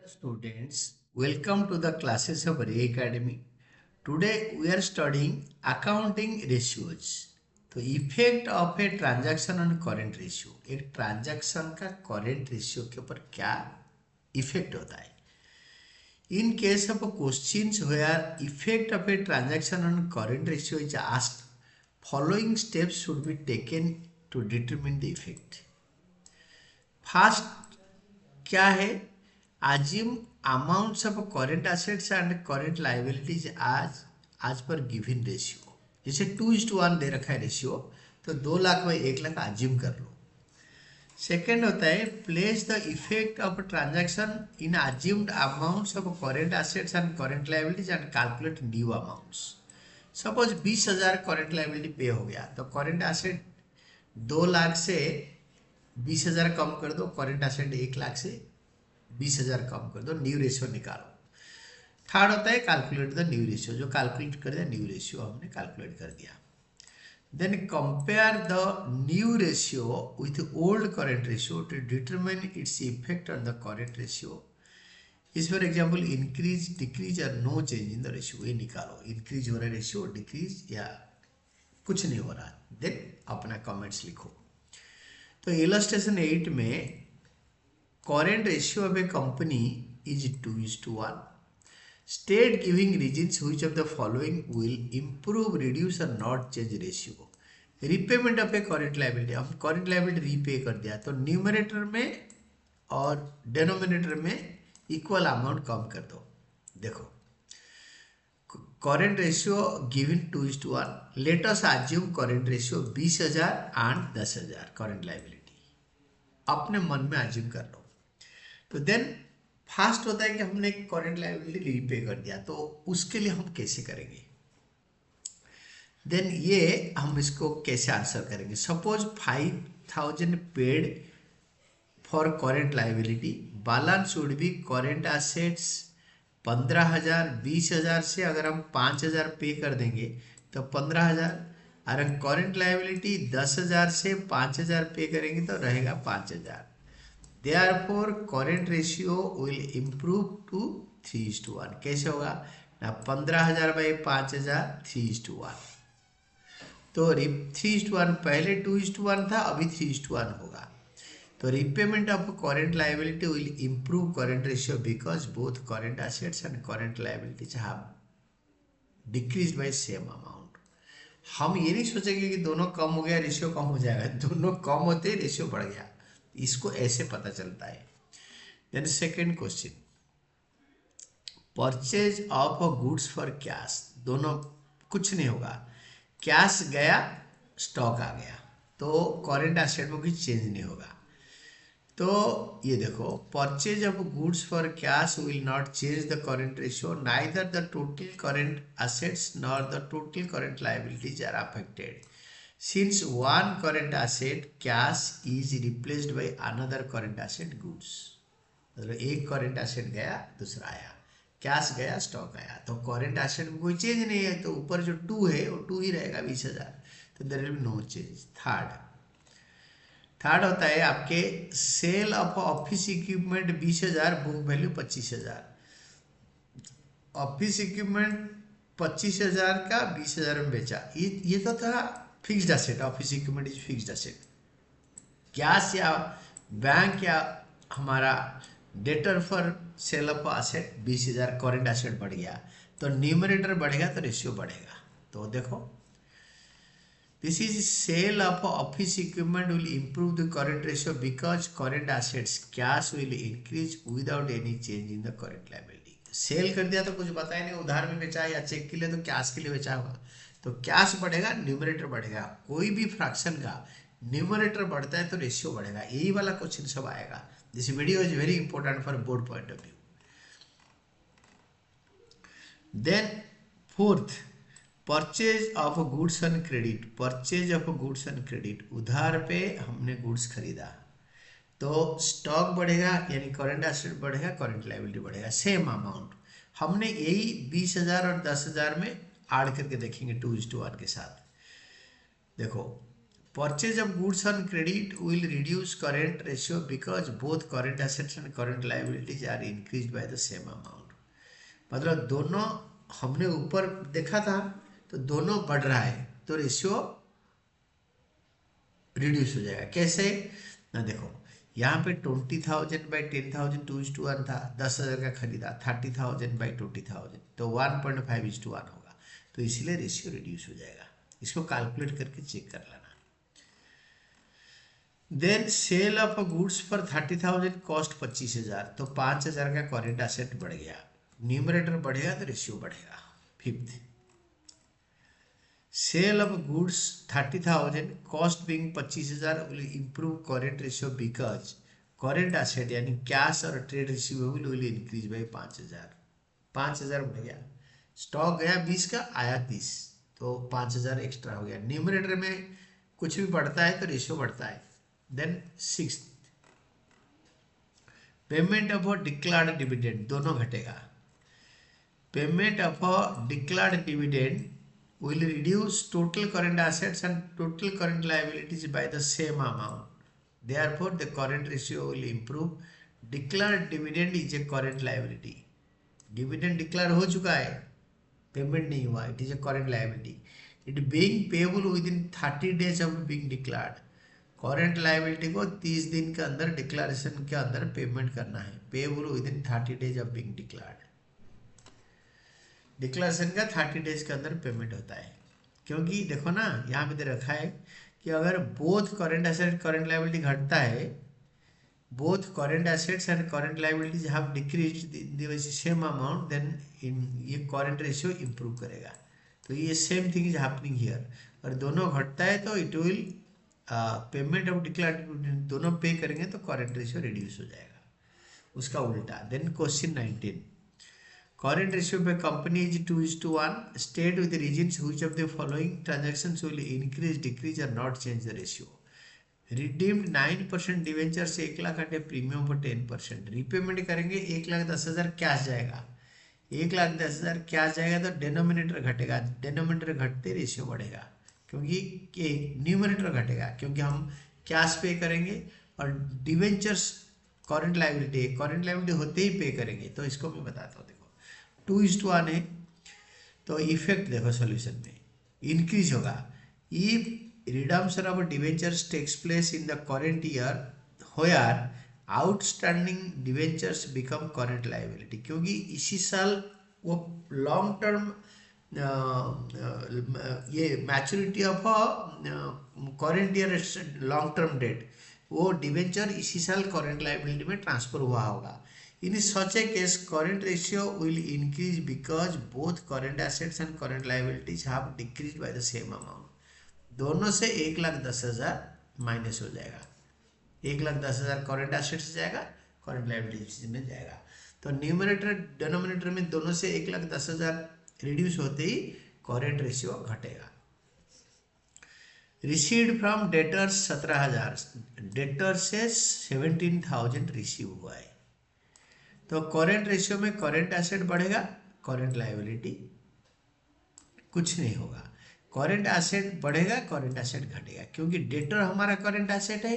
Students, welcome to the classes of Ray Academy. Today we are studying accounting ratios. तो effect of a transaction on current ratio, एक transaction का current ratio के ऊपर क्या effect होता है. In case of questions where effect of a transaction on current ratio is asked, following steps should be taken to determine the effect. First, क्या है? Assume amounts of current assets and current liabilities as per given ratio. जैसे 2:1 दे रखा है ratio, तो 2 लाख में 1 lakh assume कर लो. Second होता है place the effect of transaction in assumed amounts of current assets and current liabilities and calculate new amounts. Suppose 20,000 current liability पे हो गया, तो करेंट एसेट 2 लाख से 20,000 कम कर दो, करेंट एसेट 1 लाख से 20,000 कम कर दो, न्यू रेशियो निकालो. थर्ड होता है कैलकुलेट द न्यू रेशियो, जो कैलकुलेट कर दिया न्यू रेशियो हमने कैलकुलेट कर दिया. Then compare the new ratio with old current ratio to determine its effect on the current ratio. इस for example increase, decrease or no change in the ratio. ये निकालो, increase हो रहा है ratio, decrease या कुछ नहीं हो रहा. Then अपना comments लिखो. तो illustration 8 में current ratio of a company is 2:1. State giving reasons which of the following will improve, reduce or not change ratio. Repayment of A current liability, हम करेंट लायबिलिटी रीपे कर दिया, तो numerator में और denominator में equal amount कम कर दो. देखो current ratio given 2:1. Let us assume current ratio 20,000 and 10,000 current liability. अपने मन में अज्यूम कर लो. तो देन फास्ट होता है कि हमने करेंट लायबिलिटी रीपे कर दिया, तो उसके लिए हम कैसे करेंगे. देन ये हम इसको कैसे आंसर करेंगे. Suppose 5,000 paid for current liability, balance would be current assets 15,000. 20,000 से अगर हम 5,000 पे कर देंगे तो 15,000, और करेंट लायबिलिटी 10,000 से 5,000 पे करेंगे तो रहेगा 5,000. Therefore current ratio will improve to 3:1. कैसे होगा ना, 15,000 बाई 5,000 3:1. तो 3:1 पहले 2:1 था, अभी 3:1 होगा. तो repayment of current liability will improve current ratio because both current assets and current liabilities have decrease by same amount. हम ये नहीं सोचेंगे कि दोनों कम हो गया रेशियो कम हो जाएगा, दोनों कम होते ही रेशियो बढ़ गया. इसको ऐसे पता चलता है. Then second question, purchase of goods for cash. दोनों कुछ नहीं होगा, कैश गया स्टॉक आ गया, तो करेंट एसेट में कुछ चेंज नहीं होगा. तो ये देखो purchase of goods for cash will not change the current ratio, neither the total current assets nor the total current liabilities are affected since one current asset cash is replaced by another current asset goods. मतलब एक current asset गया दूसरा आया, cash गया stock आया, तो current asset में कोई चेंज नहीं है, तो ऊपर जो 2 है वो 2 ही रहेगा 20,000, तो there will be no change. Third होता है आपके sale of office equipment 20,000, book value 25,000. Office equipment 25,000 का 20,000 में बेचा, ये तो था fixed asset. Office equipment is fixed asset. Cash या बैंक या हमारा debtor for sale of asset 20,000, current asset बढ़ गया, तो न्यूमरेटर बढ़ेगा तो रेशियो बढ़ेगा. तो देखो this is sale of office equipment will improve the current ratio because current assets cash will increase without any change in the current liability. Sell कर दिया तो कुछ बताया नहीं, उधार में बेचा या चेक के लिए, तो कैश के लिए बेचा होगा, तो कैश बढ़ेगा न्यूमरेटर बढ़ेगा. कोई भी फ्रैक्शन का न्यूमरेटर बढ़ता है तो रेशियो बढ़ेगा. यही वाला क्वेश्चन सब आएगा. This video is very important for board point of view. Then fourth, purchase of goods on credit. Purchase of goods on credit, उधार पे हमने गुड्स खरीदा, तो स्टॉक बढ़ेगा यानी करंट एसेट बढ़ेगा, करंट लायबिलिटी बढ़ेगा, सेम अमाउंट. हमने यही 20,000 और 10,000 में ऐड करके देखेंगे 2:1 के साथ. देखो Purchase of goods on credit will reduce current ratio because both current assets and current liabilities are increased by the same amount. मतलब दोनों हमने ऊपर देखा था तो दोनों बढ़ रहा है तो रेशियो रिड्यूस हो जाएगा। कैसे ना, देखो यहाँ पे 20,000 बाई 10,000 2:1 था, 10,000 का खरीदा, 30,000 बाई 20,000 तो 1.5:1 होगा, तो इसलिए रेशियो रिड्यूस हो जाएगा। इसको कैलकुलेट करके चेक कर लेना। Then sale of goods for 30,000 cost 25,000, तो 5,000 का करेंट एसेट बढ़ गया, न्यूमरेटर बढ़ेगा तो रेशियो बढ़ेगा। Fifth, sale of goods 30,000 cost being 25,000 will improve current ratio because current asset यानी कैश और trade receivable will increase by 5,000। 5,000 बढ़ गया, स्टॉक गया 20 का, आया 30, तो 5,000 एक्स्ट्रा हो गया। न्यूमरेटर में कुछ भी बढ़ता है तो रेशियो बढ़ता है। Then sixth, payment of a declared dividend, दोनों घटेगा। Payment of a declared dividend will reduce total current assets and total current liabilities by the same amount. Therefore, the current ratio will improve. Declared dividend is a current liability. Dividend declare हो चुका है, payment नहीं हुआ, it is a current liability. It being payable within 30 days of being declared. current liability को 30 दिन के अंदर declaration के अंदर पेमेंट करना है। Payable within 30 days of being declared. Declaration का 30 डेज के अंदर पेमेंट होता है। क्योंकि देखो ना, यहाँ पे दे रखा है कि अगर both current asset current liability घटता है, both current assets and current liabilities have decreased the same amount, then ये करेंट रेशियो इंप्रूव करेगा। तो ये same thing is happening here. और दोनों घटता है तो it will payment of declared दोनों पे करेंगे तो करेंट रेशियो रिड्यूस हो जाएगा। उसका उल्टा। Then question 19, current ratio by company is 2:1. State with the reasons which of the following transactions will increase, decrease or not change the ratio. Redeemed 9% debenture से 1 लाख घटे, प्रीमियम पर 10%। रिपेमेंट करेंगे 1,10,000 cash जाएगा, 1,10,000 cash जाएगा तो डेनोमिनेटर घटेगा, denominator घटते ratio बढ़ेगा, क्योंकि न्यूमरेटर घटेगा क्योंकि हम कैश पे करेंगे और डिवेंचर्स करंट लायबिलिटी है, करंट लायबिलिटी होते ही पे करेंगे। तो इसको मैं बताता हूँ। 2:1 है तो इफेक्ट देखो सॉल्यूशन में इंक्रीज होगा if redemption of debentures takes place in the current year where outstanding debentures become current liability, क्योंकि इसी साल वो लॉन्ग टर्म ये maturity of current year long term debt, वो डिवेंचर इसी साल करेंट लायबिलिटी में ट्रांसफर हुआ होगा। In such a case, current ratio will increase because both current assets and current liabilities have decreased by the same amount. दोनों से 1,10,000 minus हो जाएगा, 1,10,000 करंट एसेट्स जाएगा, करंट लायबिलिटीज में जाएगा। तो न्यूमरेटर डिनोमिनेटर में दोनों से 1,10,000 रिड्यूस होते ही करंट रेशियो घटेगा। रिसीव्ड फ्रॉम डेटर्स 17,000, डेटर से 17,000 रिसीव हुआ है, तो करेंट रेशियो में करेंट एसेट बढ़ेगा, करेंट लायबिलिटी कुछ नहीं होगा। करेंट एसेट बढ़ेगा, करेंट एसेट घटेगा, क्योंकि डेटर हमारा करेंट एसेट है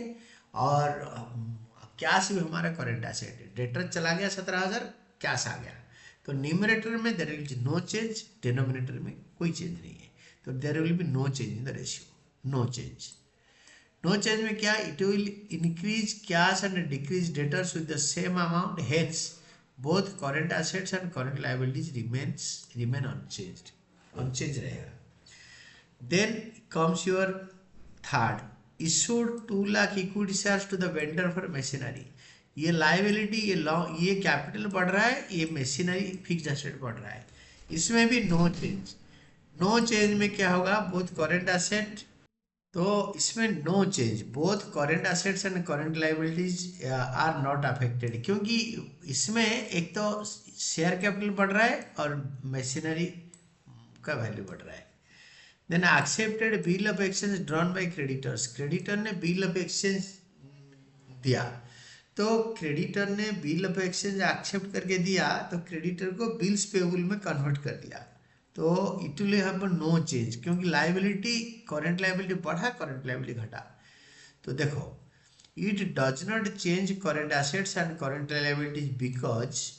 और कैश भी हमारा करेंट एसेट है। डेटर चला गया 17,000, कैश आ गया, तो न्यूमरेटर में there will be no change, denominator में कोई चेंज नहीं है, तो there will be no change in the ratio, no change. No change में क्या, it will increase cash and decrease debtors with the same amount, hence both current assets and current liabilities remain unchanged रहेगा। Then comes your third, issued 2 lakh equity shares to the vendor for machinery। ये liability ये capital बढ़ रहा है, ये machinery fixed asset बढ़ रहा है, इसमें भी नो चेंज। नो चेंज में क्या होगा, बोथ करंट एसेट, तो इसमें no change, both current assets and current liabilities are not affected, क्योंकि इसमें एक तो शेयर कैपिटल बढ़ रहा है और मशीनरी का वैल्यू बढ़ रहा है। Then accepted bill of exchange drawn by creditors, creditor ने बिल ऑफ एक्सचेंज दिया, तो क्रेडिटर ने बिल ऑफ एक्सचेंज एक्सेप्ट करके दिया, तो क्रेडिटर को बिल्स पेबल में कन्वर्ट कर दिया, तो it will have no change, क्योंकि लाइबिलिटी करेंट लाइबिलिटी बढ़ा, करेंट लाइबिलिटी घटा। तो देखो, it does not change current assets and current liabilities because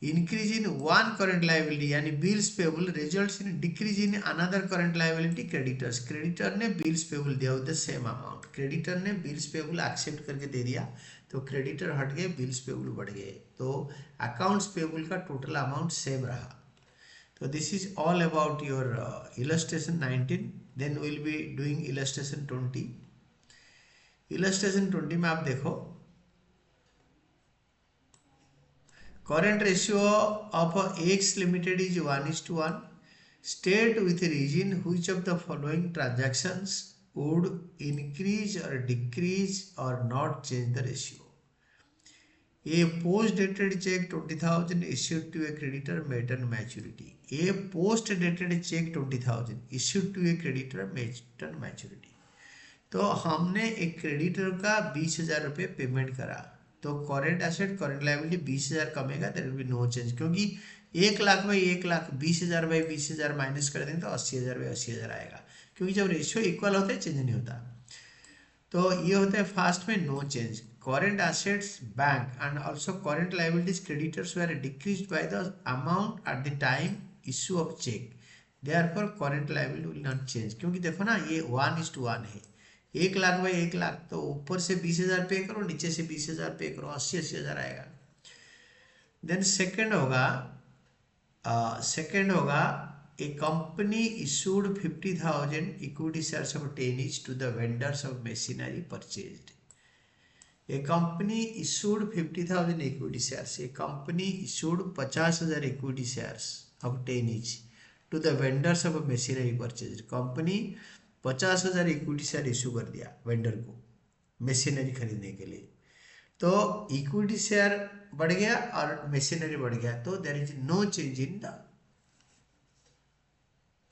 increase in one current liability यानी bills payable results in decrease in another current liability creditors। creditor ने bills payable दिया with the same amount, creditor ने bills payable accept करके दे दिया तो creditor हट गए, bills payable बढ़ गए, तो accounts payable का total amount same रहा। तो this is all about your illustration 19। then we'll be doing illustration 20। illustration 20 में आप देखो, current ratio of X Limited is 1:1. State with reason which of the following transactions would increase or decrease or not change the ratio. A post-dated check 20,000 issued to a creditor made on maturity. A post-dated check 20,000 issued to a creditor made on maturity. तो हमने एक creditor का 20,000 रुपये payment करा, तो current asset current liability 20,000 कमेगा, there will be no change, क्योंकि 1,00,000 by 1,00,000 20,000 by 20,000 minus कर देंगे तो 80,000 बाई 80,000 आएगा, क्योंकि जब रेशियो इक्वल होता है चेंज नहीं होता। तो ये होता है फास्ट में no change. Current assets bank and also current liabilities creditors were decreased by the amount at the time issue of cheque, therefore current liability will not change. क्योंकि देखो ना, ये 1:1 है, 1,00,000 बाई 1,00,000, तो ऊपर से 20,000 पे करो, नीचे से 20,000 पे करो, 80,000 आएगा। देन सेकंड होगा a company issued 50,000 equity shares of 10 each to the vendors of machinery purchased. A company issued 50,000 equity shares, a company issued 50,000 equity shares of 10 each to the vendors of machinery purchased. Company 50,000 equity share issue कर दिया vendor को machinery खरीदने के लिए, तो equity share बढ़ गया और मशीनरी बढ़ गया, तो there is no change in the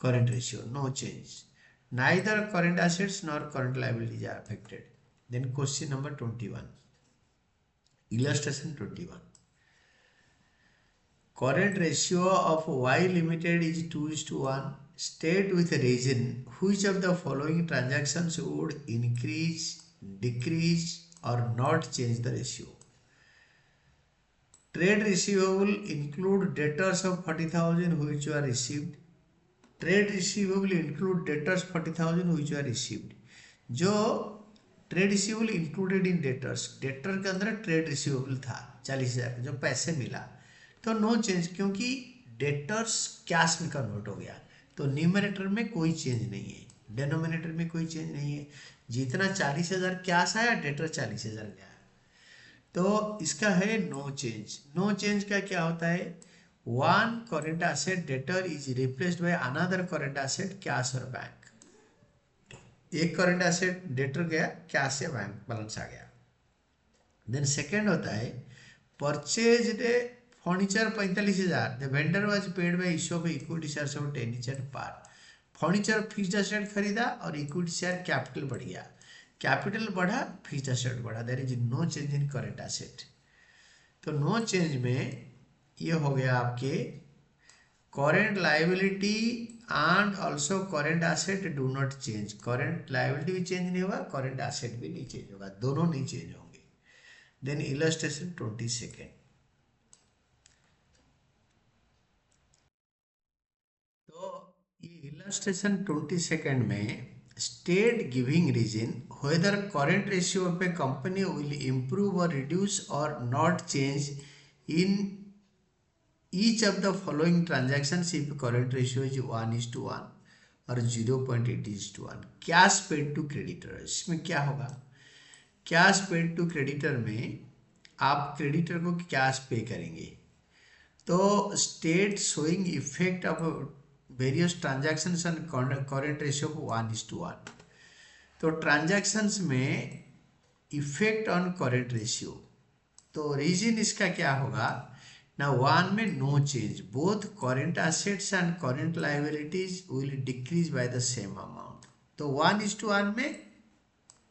current ratio, no change, neither current assets nor current liabilities are affected. Then question number 21, illustration 21। Current ratio of Y Limited is 2:1. State with a reason which of the following transactions would increase, decrease or not change the ratio. Trade receivable include debtors of 40,000 which were received. Trade receivable include debtors 40,000 which were received. जो trade receivable included in debtors, debtor के अंदर trade receivable था 40,000 जो पैसे मिला, तो no change, क्योंकि debtors cash में कन्वर्ट हो गया, तो न्यूमरेटर में कोई चेंज नहीं है, डेनोमिनेटर में कोई चेंज नहीं है। जितना 40,000 कैश आया, डेटर 40,000 गया, तो इसका है नो चेंज। नो चेंज का क्या होता है, one current asset debtor is replaced by another current asset cash और बैंक। एक करेंट एसेट डेटर गया, कैश से बैंक बैलेंस आ गया। देन सेकेंड होता है purchase furniture 45,000, the vendor was paid by issue of equity shares of 10 each at par। Furniture fixed asset खरीदा और इक्विटी शेयर कैपिटल बढ़ गया, कैपिटल बढ़ा, फिक्स्ड एसेट बढ़ा, there is no change in current asset. तो no change में ये हो गया आपके current liability and also current asset do not change. Current liability भी चेंज नहीं होगा, करेंट एसेट भी नहीं चेंज होगा, दोनों नहीं चेंज होंगे। Then illustration 22। तो ये इलस्ट्रेशन 22 में state giving reason whether current ratio of a company will improve और रिड्यूस और not change in each of the following transactions if current ratio is 1:1 और 0.8:1। कैश पेड टू क्रेडिटर, इसमें क्या होगा, cash paid to creditor में आप creditor को cash pay करेंगे, तो state showing effect of various transactions and current ratio को 1:1। तो ट्रांजैक्शंस में इफेक्ट ऑन करेंट रेशियो, तो रीजन इसका क्या होगा ना, वन में no change, both current assets and current liabilities will decrease by the same amount. तो 1:1 में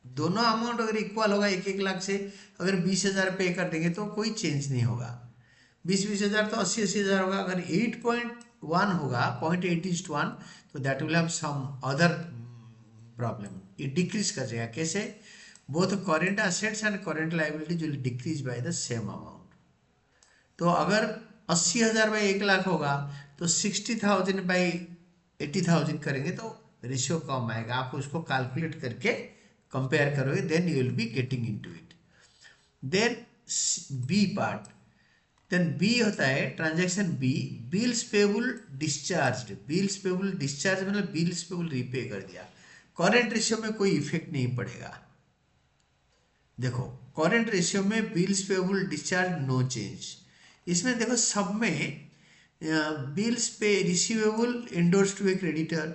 दोनों अमाउंट अगर इक्वल होगा, 1-1 लाख से अगर 20,000 पे कर देंगे तो कोई चेंज नहीं होगा, 20,000 तो 80,000 होगा। अगर 1 होगा 0.8:1, तो that will have some other problem, ये डिक्रीज कर जाएगा। कैसे? Both current assets and current liabilities will decrease by the same amount. तो अगर 80,000 बाई 1,00,000 होगा तो 60,000 बाई 80,000 करेंगे तो रेशियो कम आएगा। आप उसको कैलकुलेट करके कंपेयर करोगे, then you will be getting into it. Then B part, then B होता है transaction B, bills payable discharge. Bills payable discharge मतलब बिल्स पेबल रीपे कर दिया। करेंट रेशियो में कोई इफेक्ट नहीं पड़ेगा। देखो करेंट रेशियो में bills payable discharge no change. इसमें देखो सब में बिल्स पे receivable endorsed to a creditor,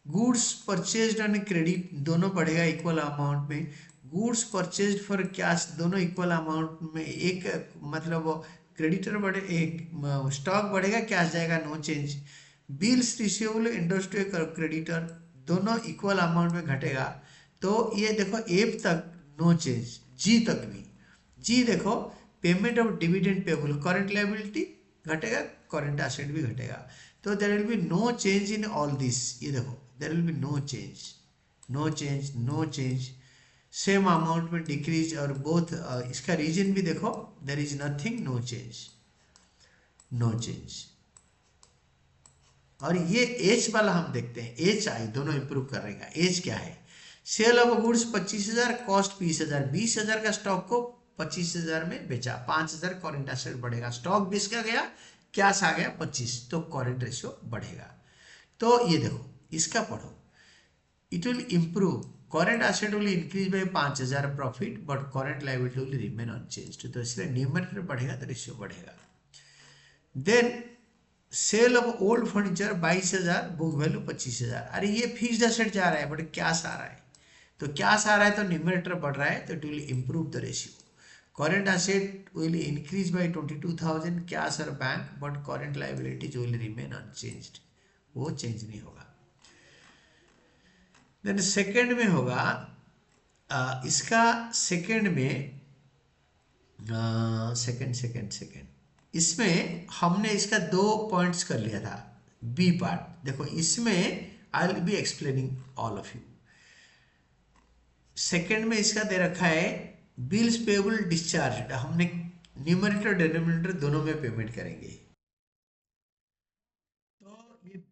goods purchased on credit दोनों बढ़ेगा इक्वल अमाउंट में, गुड्स परचेज्ड फॉर कैश दोनों इक्वल अमाउंट में। एक मतलब क्रेडिटर बढ़े, एक स्टॉक बढ़ेगा, कैश जाएगा, no change. Bills receivable endorsed to a creditor दोनों इक्वल अमाउंट में घटेगा। तो ये देखो एफ तक नो चेंज, जी तक भी। जी देखो payment of dividend payable, current liability घटेगा, करंट एसेट भी घटेगा। तो there will be no change in all this. ये देखो there will be no change, no change, no change, same amount में डिक्रीज। और बोथ इसका रीजन भी देखो, there is nothing, no change, no change. और ये एच वाला हम देखते हैं, एच आई दोनों इंप्रूव करेगा। एच क्या है? Cell of goods 25,000, cost 20,000। 20,000 का स्टॉक को 25,000 में बेचा, 5,000 करेंट एसेट बढ़ेगा। स्टॉक 20 का गया, कैश आ गया 25, तो करेंट रेशियो बढ़ेगा। तो ये देखो इसका पढ़ो, it will improve, current asset will increase by 5,000 profit but current liability will remain unchanged. तो इसलिए न्यूमरेटर बढ़ेगा तो रेशियो बढ़ेगा। Then sale of old furniture 22,000, book value 25,000। अरे ये फिक्स्ड एसेट जा रहा है बट कैश आ रहा है, तो कैश आ रहा है तो न्यूमरेटर बढ़ रहा है, तो it will improve the ratio. Current asset will increase by 22,000 cash और bank, but current liabilities will remain unchanged, वो चेंज नहीं होगा। देन सेकेंड में होगा इसका सेकेंड में सेकेंड इसमें हमने इसका 2 पॉइंट्स कर लिया था। बी पार्ट देखो, इसमें I will be explaining all of you. Second में इसका दे रखा है बिल्स पेबल डिस्चार्ज, हमने न्यूमरेटर डिनोमिनेटर दोनों में पेमेंट करेंगे। तो ये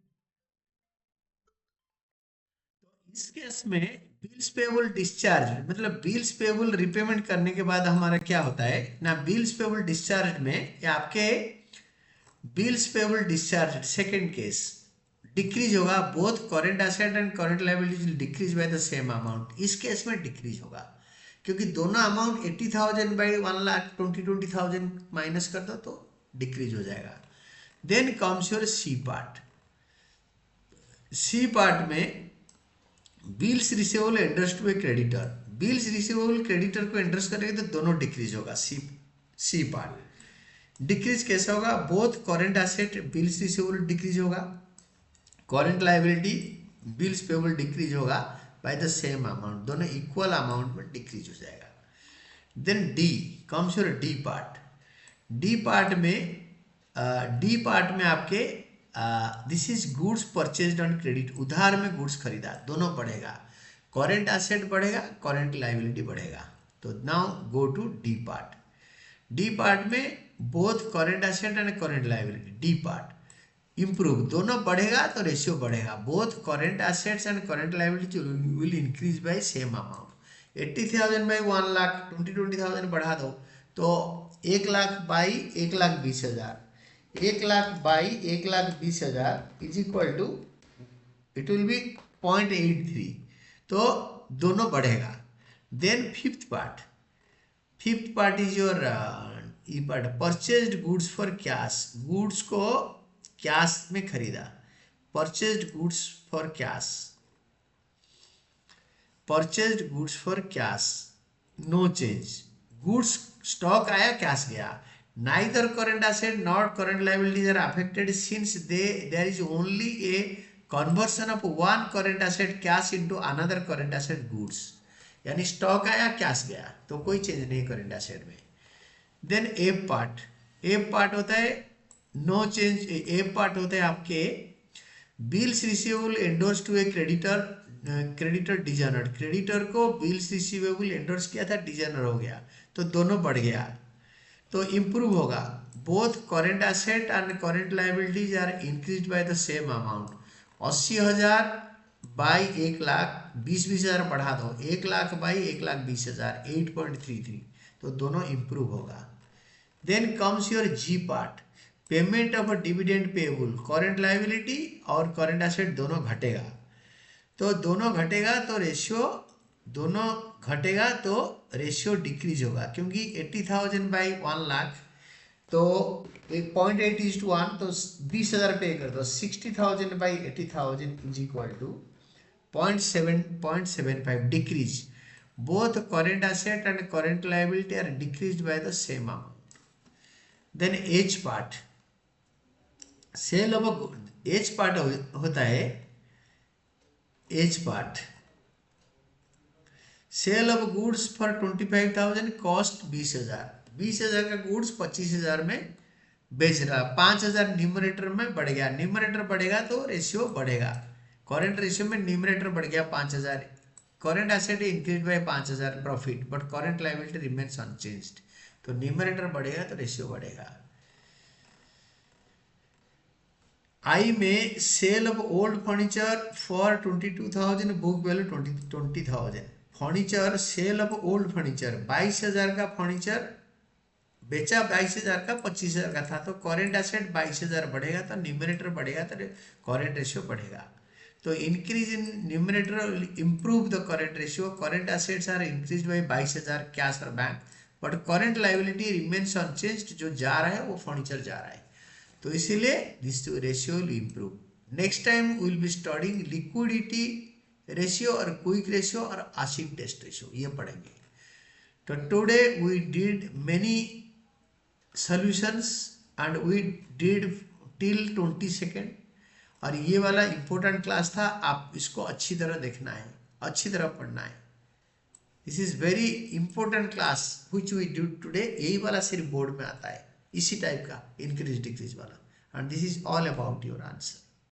इस केस में बिल्स पेबल डिस्चार्ज मतलब बिल्स पेबल रिपेमेंट करने के बाद हमारा क्या होता है ना, बिल्स पेबल डिस्चार्ज में आपके bills payable discharge second case decrease होगा, both current asset and current liabilities decrease by the same amount. इस केस में डिक्रीज होगा क्योंकि दोनों अमाउंट 80,000 बाई 1,00,000 20,000 माइनस कर दो तो डिक्रीज हो जाएगा। Then comes your C part. C part में bills receivable interest to a creditor, bills receivable creditor को इंटरेस्ट करेंगे तो दोनों डिक्रीज होगा। सी पार्ट डिक्रीज कैसे होगा? Both current asset bills receivable decrease होगा, current liability bills payable decrease होगा बाय द सेम अमाउंट, दोनों इक्वल अमाउंट में डिक्रीज हो जाएगा। Then D comes your D part. D part में आपके this is goods purchased on credit, उधार में गुड्स खरीदा, दोनों बढ़ेगा, करंट एसेट बढ़ेगा, करंट लायबिलिटी बढ़ेगा। तो now go to D part. D part में both current asset and current liability, D part improve, दोनों बढ़ेगा तो रेशियो बढ़ेगा, both current assets and current liability will increase by same amount. 80,000 by 1,00,000 20,000 बढ़ा दो तो 1,00,000 by 1,20,000, 1,00,000 by 1,20,000 is equal to it will be 0.83, तो दोनों बढ़ेगा। Then fifth part is your E part, purchased goods for cash, goods को cash में खरीदा, purchased goods for cash, purchased goods for cash no change, goods stock आया cash गया, neither current asset not current liabilities are affected since there is only a conversion of one current asset cash into another current asset goods, यानी stock आया cash गया तो कोई change नहीं current asset में। Then F part होता है no change. A part होते हैं आपके bills receivable endorsed to a creditor, creditor dishonour, creditor को बिल्स रिसीवेबल एंडोर्स किया था, डिजनर हो गया, तो दोनों बढ़ गया, तो इम्प्रूव होगा। Both current asset and current liabilities are increase by the same amount. 80,000 by 1,00,000, 20,000 बढ़ा दो, 1,00,000 बाई 1,20,000, 8.33, तो दोनों इम्प्रूव होगा। Then comes your G part, payment of dividend payable, current liability और करेंट एसेट दोनों घटेगा, तो दोनों घटेगा तो रेशियो, दोनों घटेगा तो रेशियो डिक्रीज होगा, क्योंकि 80,000 बाई 1,00,000 तो 0.8:1, तो 20,000 पे कर दो, 60,000 by 80,000 is equal to 0.75 decrease. Both current asset and current liability are decrease by the same amount. Then H part, sale of, H part होता है, H part sale of goods for 25,000, cost 20,000, 20,000 का goods 25,000 में बेच रहा, 5,000 numerator में बढ़ गया, numerator बढ़ेगा तो रेशियो बढ़ेगा, करेंट रेशियो में न्यूमरेटर बढ़ गया 5,000, current asset increase by 5,000 profit, but current liability remains unchanged, तो न्यूमरेटर बढ़ेगा तो रेशियो बढ़ेगा। आई में sale of old furniture for 22,000, book value 20,000, furniture sale of old furniture, 22,000 का फर्नीचर बेचा, 22,000 का 25,000 का था, तो करेंट एसेट 22,000 बढ़ेगा तो न्यूमरेटर बढ़ेगा तो करेंट रेशियो बढ़ेगा। तो increase in numerator improve the current ratio, current assets are increase by 22,000 cash और bank, but current liability remains unchanged, जो जा रहा है वो फर्नीचर जा रहा है, तो इसीलिए this ratio will improve. Next time we will be studying liquidity ratio और क्विक रेशियो और आसिड टेस्ट रेशियो, ये पढ़ेंगे। तो today we did many solutions and we did till 22nd, और ये वाला इंपॉर्टेंट क्लास था, आप इसको अच्छी तरह देखना है, अच्छी तरह पढ़ना है। This is very important class which we do today, यही वाला सिर्फ बोर्ड में आता है, इसी टाइप का इंक्रीज डिक्रीज वाला, and this is all about your answer.